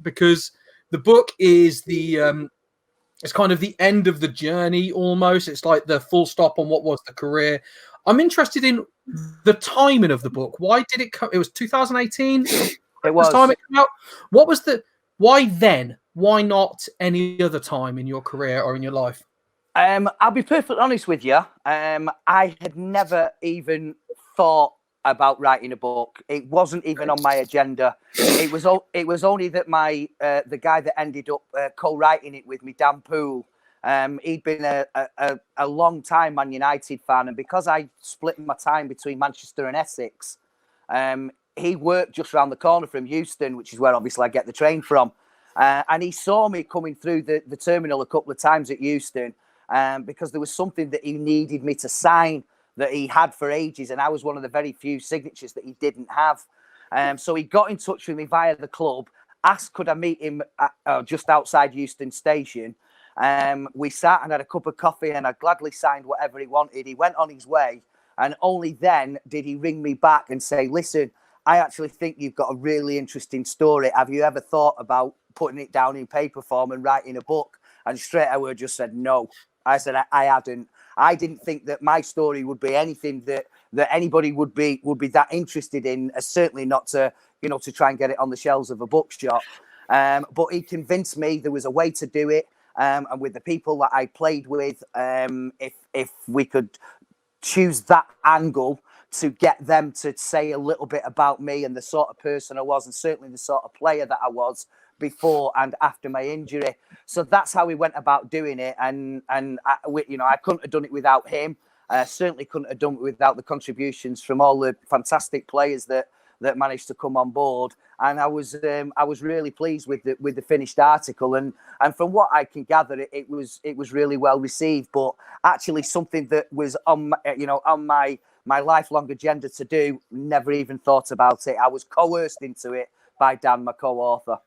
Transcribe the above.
because the book is it's kind of the end of the journey almost. It's like the full stop on what was the career. I'm interested in the timing of the book. Why did it come? It was 2018. It was. Time it came out. What was why then? Why not any other time in your career or in your life? I'll be perfectly honest with you. I had never even thought about writing a book. It wasn't even on my agenda. It was only that the guy that ended up co-writing it with me, Dan Poole, he'd been a long time Man United fan, and because I split my time between Manchester and Essex, he worked just around the corner from Euston, which is where obviously I get the train from. And he saw me coming through the terminal a couple of times at Euston, because there was something that he needed me to sign that he had for ages, and I was one of the very few signatures that he didn't have. So he got in touch with me via the club, asked could I meet him just outside Euston Station. We sat and had a cup of coffee, and I gladly signed whatever he wanted. He went on his way, and only then did he ring me back and say, listen, I actually think you've got a really interesting story. Have you ever thought about putting it down in paper form and writing a book? And straight away just said no. I said I hadn't. I didn't think that my story would be anything that anybody would be that interested in. Certainly not to try and get it on the shelves of a bookshop. But he convinced me there was a way to do it. And with the people that I played with, if we could choose that angle to get them to say a little bit about me and the sort of person I was, and certainly the sort of player that I was before and after my injury. So that's how we went about doing it. And I couldn't have done it without him. Certainly couldn't have done it without the contributions from all the fantastic players that managed to come on board. And I was really pleased with the finished article. And from what I can gather, it was really well received. But actually, something that was on my lifelong agenda to do, never even thought about it. I was coerced into it by Dan, my co-author.